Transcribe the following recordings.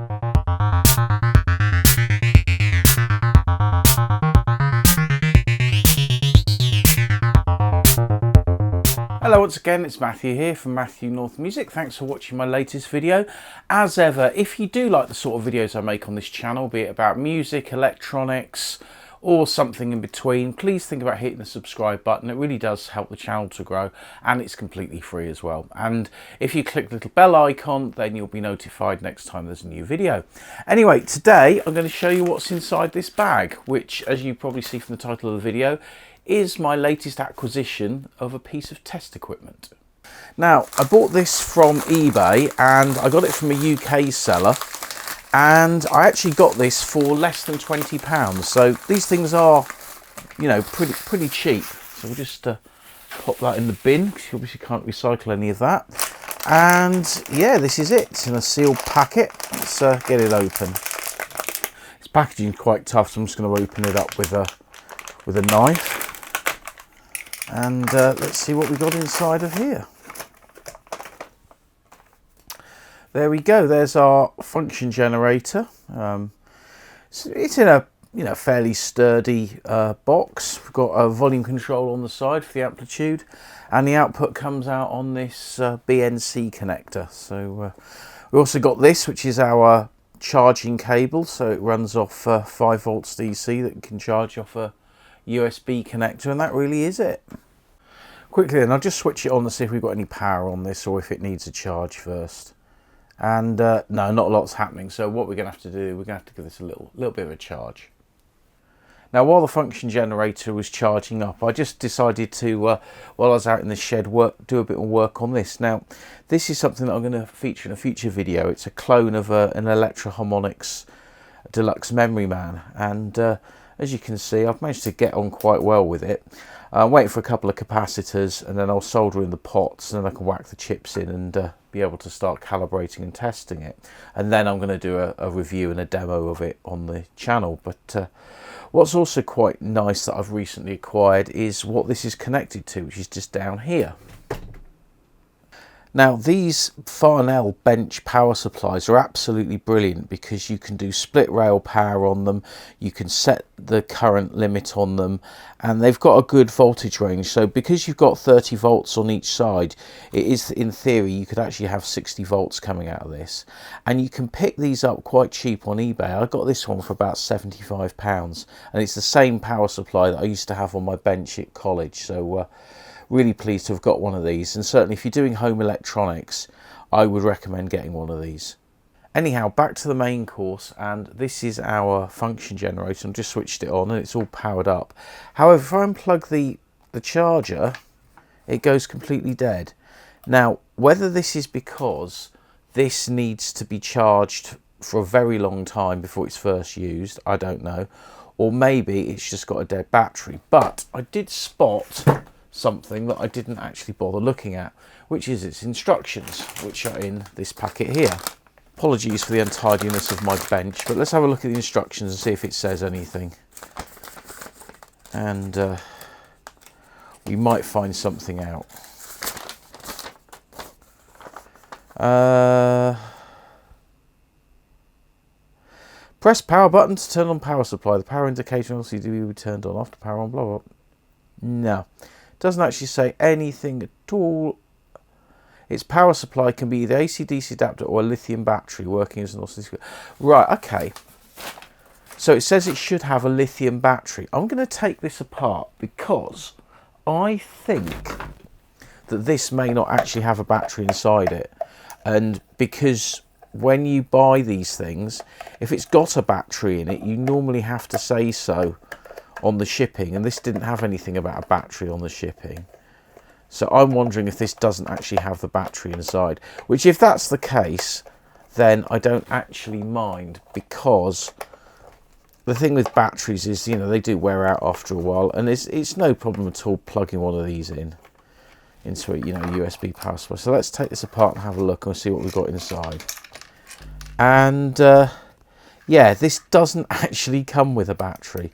Hello once again, it's Matthew here from MatthewNorthMusic. Thanks for watching my latest video. As ever, if you do like the sort of videos I make on this channel, be it about music, electronics, or something in between, please think about hitting the subscribe button. It really does help the channel to grow, and it's completely free as well. And if you click the little bell icon, then you'll be notified next time there's a new video. Anyway, today I'm going to show you what's inside this bag, which, as you probably see from the title of the video, is my latest acquisition of a piece of test equipment. Now, I bought this from eBay and I got it from a UK seller, and I actually got this for less than £20. So these things are, you know, pretty cheap. So we'll just pop that in the bin, because you obviously can't recycle any of that. And yeah, this is it. It's in a sealed packet. Let's get it open. This packaging is quite tough, so I'm just going to open it up with a knife. And let's see what we got inside of here. There we go. There's our function generator. It's in a fairly sturdy box. We've got a volume control on the side for the amplitude, and the output comes out on this BNC connector. So we also got this, which is our charging cable. So it runs off 5 volts DC that can charge off a USB connector, and that really is it. Quickly then, I'll just switch it on to see if we've got any power on this, or if it needs a charge first. And no, not a lot's happening. So what we're going to have to do, we're going to have to give this a little bit of a charge. Now, while the function generator was charging up, I just decided to, while I was out in the shed, do a bit of work on this. Now, this is something that I'm going to feature in a future video. It's a clone of an Electro Harmonix Deluxe Memory Man, and as you can see, I've managed to get on quite well with it. I'm waiting for a couple of capacitors, and then I'll solder in the pots, and then I can whack the chips in and be able to start calibrating and testing it. And then I'm going to do a review and a demo of it on the channel. But what's also quite nice that I've recently acquired is what this is connected to, which is just down here. Now, these Farnell bench power supplies are absolutely brilliant, because you can do split rail power on them, you can set the current limit on them, and they've got a good voltage range. So because you've got 30 volts on each side, it is, in theory, you could actually have 60 volts coming out of this. And you can pick these up quite cheap on eBay. I got this one for about £75, and it's the same power supply that I used to have on my bench at college. So really pleased to have got one of these, and certainly if you're doing home electronics, I would recommend getting one of these. Anyhow, back to the main course, and this is our function generator. I've just switched it on and it's all powered up. However, if I unplug the charger, it goes completely dead. Now, whether this is because this needs to be charged for a very long time before it's first used, I don't know, or maybe it's just got a dead battery. But I did spot something that I didn't actually bother looking at, which is its instructions, which are in this packet here. Apologies for the untidiness of my bench, but let's have a look at the instructions and see if it says anything. And we might find something out. Press power button to turn on power supply. The power indicator on LCD will be turned on after power on, blah blah. No. Doesn't actually say anything at all. Its power supply can be either AC/DC adapter or a lithium battery working as an oscillator. Right, okay. So it says it should have a lithium battery. I'm going to take this apart, because I think that this may not actually have a battery inside it. And because when you buy these things, if it's got a battery in it, you normally have to say so on the shipping, and this didn't have anything about a battery on the shipping. So I'm wondering if this doesn't actually have the battery inside, which, if that's the case, then I don't actually mind, because the thing with batteries is, you know, they do wear out after a while, and it's no problem at all plugging one of these into a, you know, USB power supply. So let's take this apart and have a look and see what we've got inside. And yeah, this doesn't actually come with a battery.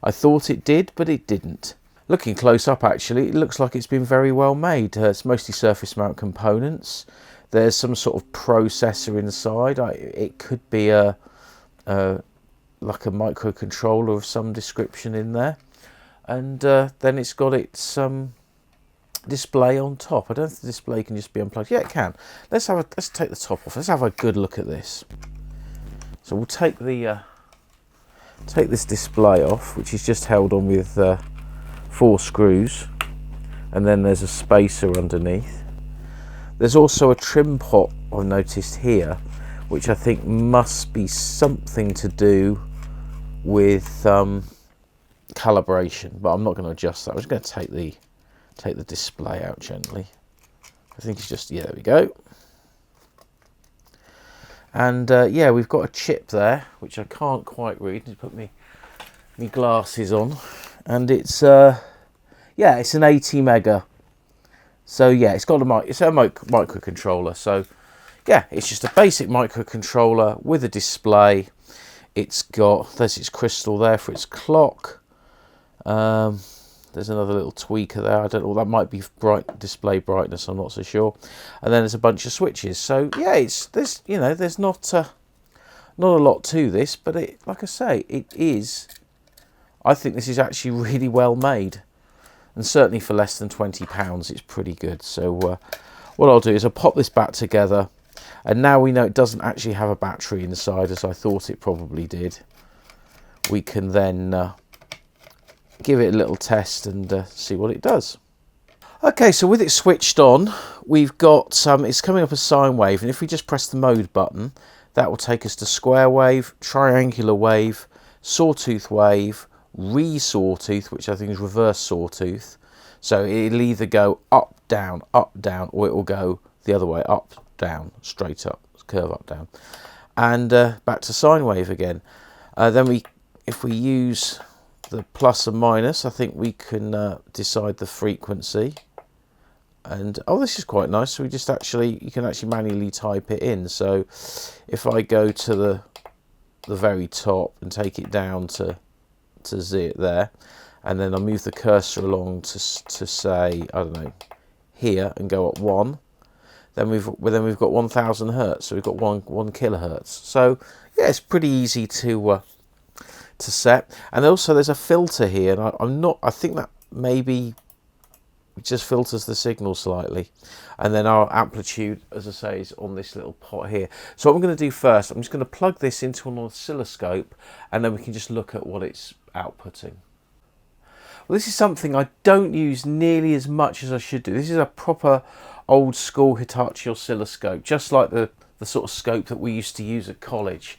I thought it did, but it didn't. Looking close up, actually, it looks like it's been very well made. It's mostly surface mount components. There's some sort of processor inside. It could be like a microcontroller of some description in there, and then it's got its display on top. I don't think the display can just be unplugged. Yeah, it can. Let's take the top off. Let's have a good look at this. So we'll take this display off, which is just held on with 4 screws, and then there's a spacer underneath. There's also a trim pot I've noticed here, which I think must be something to do with calibration, but I'm not going to adjust that. I'm just going to take the display out gently. I think it's just, yeah, there we go. And yeah, we've got a chip there, which I can't quite read. Just put me glasses on, and it's yeah, it's an 80 mega. So yeah, it's a microcontroller. So yeah, it's just a basic microcontroller with a display. There's its crystal there for its clock. There's another little tweaker there. I don't know. That might be display brightness. I'm not so sure. And then there's a bunch of switches. So yeah, there's not a lot to this, but like I say, it is. I think this is actually really well made, and certainly for less than £20, it's pretty good. So what I'll do is I'll pop this back together, and now we know it doesn't actually have a battery inside, as I thought it probably did. We can then give it a little test and see what it does. Okay, so with it switched on, we've got it's coming up as sine wave, and if we just press the mode button, that will take us to square wave, triangular wave, sawtooth wave, re-sawtooth, which I think is reverse sawtooth. So it'll either go up, down, or it will go the other way, up, down, straight up, curve up, down, and back to sine wave again. Then if we use the plus and minus, I think we can decide the frequency. And oh, this is quite nice. So you can actually manually type it in. So if I go to the very top and take it down to Z there, and then I'll move the cursor along to say, I don't know, here, and go up 1. Then we've got 1000 hertz. So we've got 1 kilohertz. So yeah, it's pretty easy to set. And also there's a filter here, and I think that maybe it just filters the signal slightly, and then our amplitude, as I say, is on this little pot here. So what I'm going to do first, I'm just going to plug this into an oscilloscope, and then we can just look at what it's outputting. Well, this is something I don't use nearly as much as I should do. This is a proper old school Hitachi oscilloscope, just like the sort of scope that we used to use at college.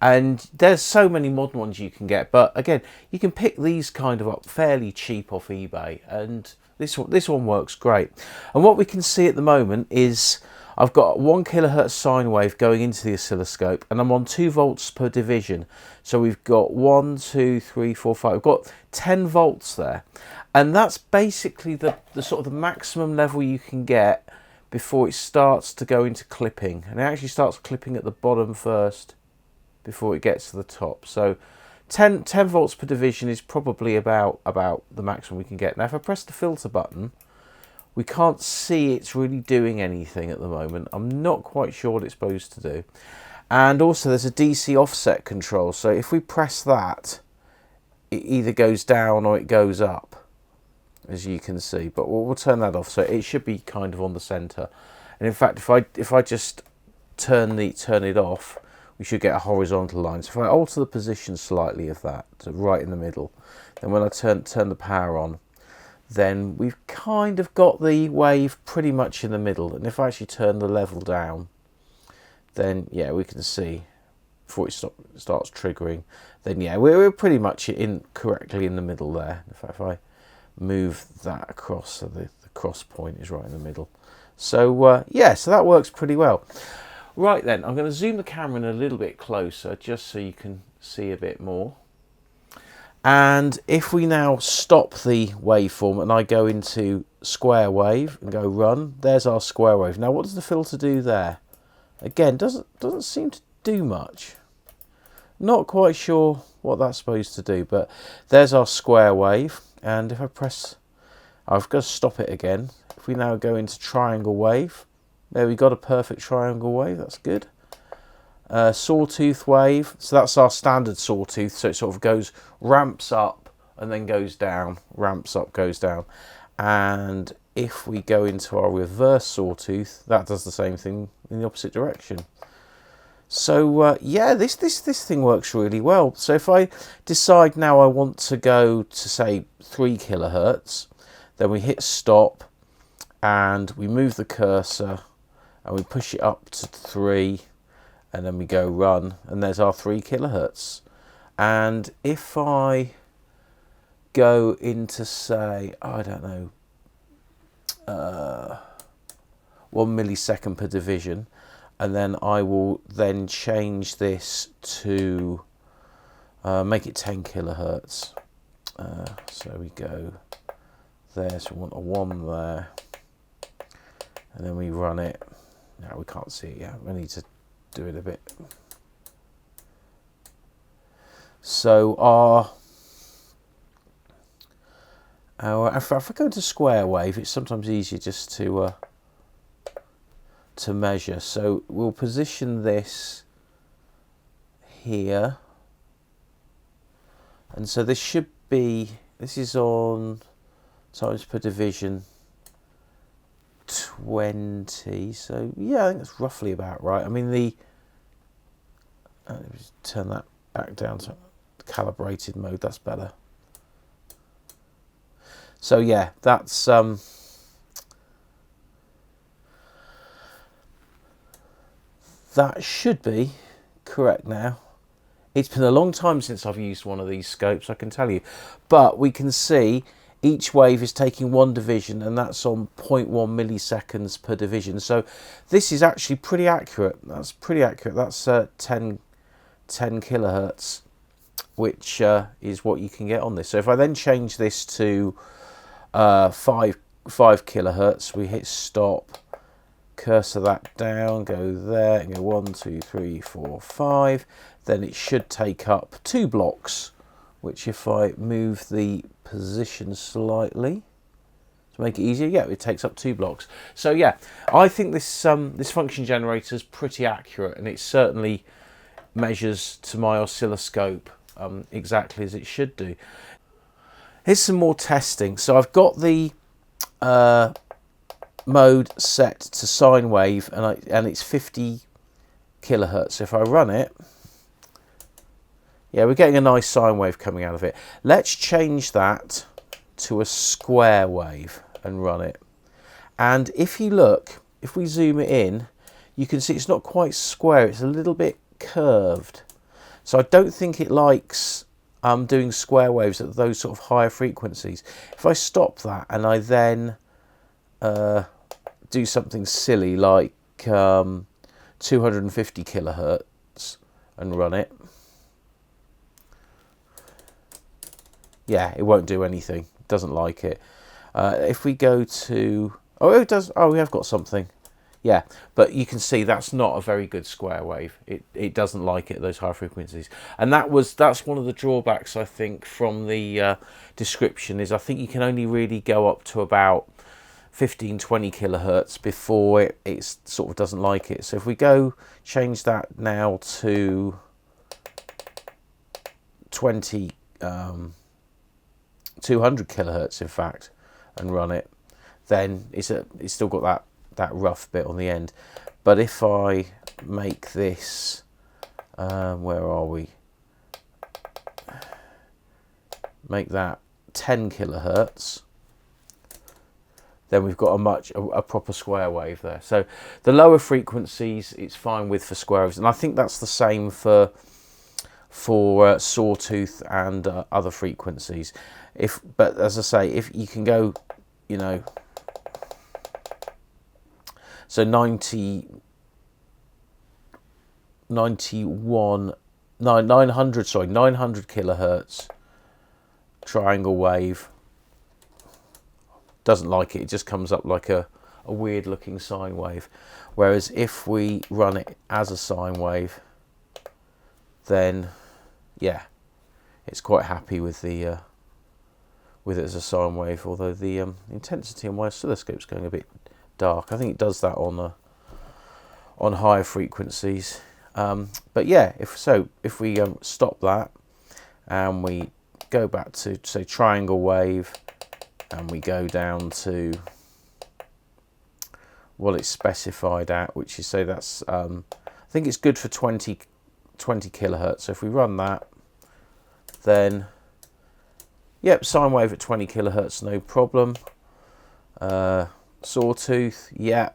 And there's so many modern ones you can get, but again, you can pick these kind of up fairly cheap off eBay, and this one works great. And what we can see at the moment is I've got 1 kilohertz sine wave going into the oscilloscope, and I'm on 2 volts per division. So we've got 1, 2, 3, 4, 5. We've got 10 volts there, and that's basically the sort of the maximum level you can get before it starts to go into clipping. And it actually starts clipping at the bottom first before it gets to the top. So 10 volts per division is probably about the maximum we can get. Now if I press the filter button, we can't see it's really doing anything at the moment. I'm not quite sure what it's supposed to do. And also there's a DC offset control, so if we press that, it either goes down or it goes up, as you can see. But we'll turn that off, so it should be kind of on the center. And in fact, if I just turn it off, we should get a horizontal line. So if I alter the position slightly of that to right in the middle, then when I turn the power on, then we've kind of got the wave pretty much in the middle. And if I actually turn the level down, then yeah, we can see before it starts triggering, then yeah, we're pretty much correctly in the middle there. In fact, if I move that across, so the cross point is right in the middle. So yeah, so that works pretty well. Right then, I'm going to zoom the camera in a little bit closer just so you can see a bit more. And if we now stop the waveform and I go into square wave and go run, there's our square wave. Now what does the filter do there? Again, doesn't seem to do much. Not quite sure what that's supposed to do, but there's our square wave. And if I press, I've got to stop it again. If we now go into triangle wave, There we got a perfect triangle wave, that's good. Sawtooth wave, so that's our standard sawtooth, so it sort of goes, ramps up and then goes down, ramps up, goes down. And if we go into our reverse sawtooth, that does the same thing in the opposite direction. So yeah, this thing works really well. So if I decide now I want to go to say 3 kilohertz, then we hit stop and we move the cursor and we push it up to 3 and then we go run, and there's our 3 kilohertz. And if I go into say, I don't know, 1 millisecond per division, and then I will then change this to make it 10 kilohertz. So we go there, so we want a 1 there, and then we run it. Now we can't see it yet, we need to do it a bit. So if I go to square wave, it's sometimes easier just to measure. So we'll position this here, and so this should be, this is on times per division 20, so yeah, I think that's roughly about right. I mean, let me just turn that back down to calibrated mode, that's better. So yeah, that's that should be correct now. It's been a long time since I've used one of these scopes, I can tell you, but we can see each wave is taking 1 division, and that's on 0.1 milliseconds per division. So this is actually pretty accurate. That's pretty accurate. That's 10 kilohertz, which is what you can get on this. So if I then change this to 5 kilohertz, we hit stop, cursor that down, go there, and go 1, 2, 3, 4, 5. Then it should take up 2 blocks, which if I move the position slightly to make it easier, yeah, it takes up 2 blocks. So yeah, I think this this function generator is pretty accurate, and it certainly measures to my oscilloscope exactly as it should do. Here's some more testing. So I've got the mode set to sine wave, and it's 50 kilohertz. So if I run it, yeah, we're getting a nice sine wave coming out of it. Let's change that to a square wave and run it. And if you look, if we zoom it in, you can see it's not quite square, it's a little bit curved. So I don't think it likes doing square waves at those sort of higher frequencies. If I stop that and I then do something silly like 250 kilohertz and run it, yeah, it won't do anything. It doesn't like it. If we go to, oh, it does. Oh, we have got something. Yeah, but you can see that's not a very good square wave. It doesn't like it at those high frequencies, and that's one of the drawbacks, I think, from the description, is I think you can only really go up to about 15-20 kilohertz before it sort of doesn't like it. So if we go change that now to 200 kilohertz, in fact, and run it, then it's still got that rough bit on the end. But if I make this, where are we? Make that 10 kilohertz, then we've got a proper square wave there. So the lower frequencies it's fine with for square waves, and I think that's the same for sawtooth and other frequencies. But as I say, if you can go, you know, so 900 kilohertz triangle wave, doesn't like it. It just comes up like a weird looking sine wave. Whereas if we run it as a sine wave, then yeah, it's quite happy with the with it as a sine wave. Although the intensity on my oscilloscope is going a bit dark. I think it does that on on higher frequencies. But yeah, if we stop that and we go back to, say, triangle wave, and we go down to what it's specified at, which is, say, that's I think it's good for 20 kilohertz. So if we run that, then yep, sine wave at 20 kilohertz, no problem. Sawtooth, yeah.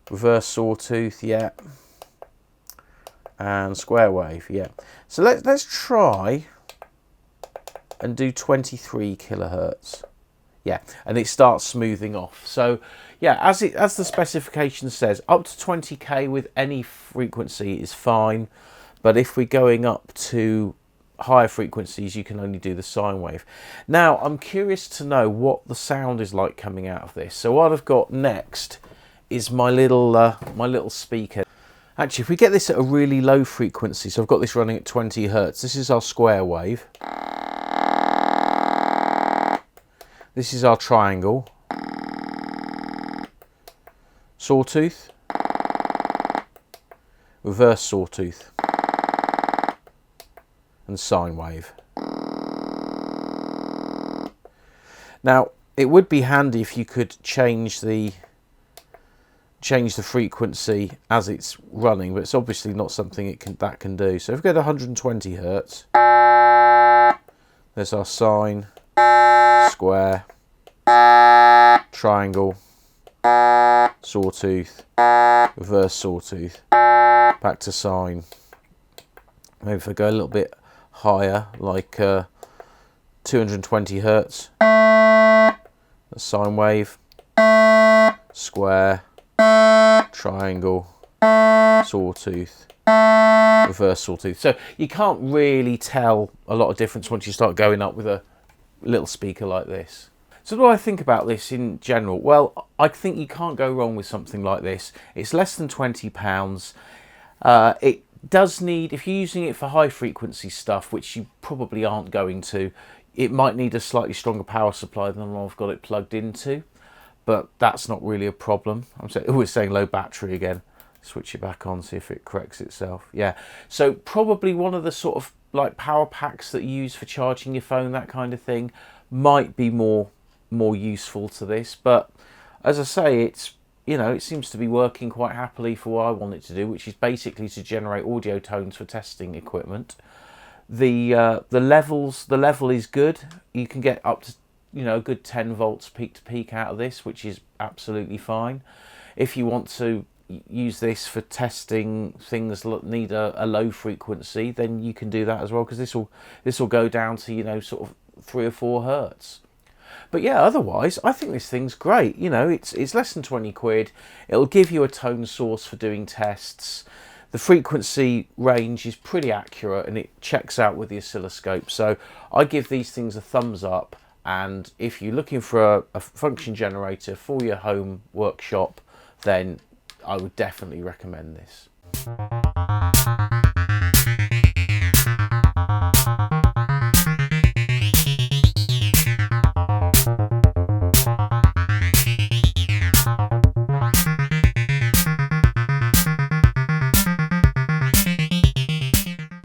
Reverse sawtooth, yeah. And square wave, yeah. So let's try and do 23 kilohertz. Yeah, and it starts smoothing off. So yeah, as the specification says, up to 20k with any frequency is fine, but if we're going up to higher frequencies, you can only do the sine wave. Now I'm curious to know what the sound is like coming out of this. So what I've got next is my little speaker. Actually, if we get this at a really low frequency, so I've got this running at 20 hertz, this is our square wave, this is our triangle, sawtooth, reverse sawtooth, and sine wave. Now it would be handy if you could change the frequency as it's running, but it's obviously not something that can do. So if we go to 120 hertz, there's our sine, square, triangle, sawtooth, reverse sawtooth, back to sine. Maybe if I go a little bit higher, like 220 hertz, a sine wave, square, triangle, sawtooth, reverse sawtooth. So you can't really tell a lot of difference once you start going up with a little speaker like this. So what do I think about this in general? Well, I think you can't go wrong with something like this. It's less than £20. It does need, if you're using it for high frequency stuff, which you probably aren't going to, it might need a slightly stronger power supply than I've got it plugged into. But that's not really a problem. I'm always saying low battery again. Switch it back on, see if it corrects itself. Yeah, so probably one of the sort of like power packs that you use for charging your phone, that kind of thing, might be more useful to this. But as I say, it's, you know, it seems to be working quite happily for what I want it to do, which is basically to generate audio tones for testing equipment. The level is good. You can get up to, you know, a good 10 volts peak to peak out of this, which is absolutely fine. If you want to use this for testing things that need a low frequency, then you can do that as well, because this will go down to, you know, sort of 3 or 4 hertz. But yeah, otherwise I think this thing's great. You know, it's less than 20 quid. It'll give you a tone source for doing tests. The frequency range is pretty accurate and it checks out with the oscilloscope. So I give these things a thumbs up. And if you're looking for a function generator for your home workshop, then I would definitely recommend this.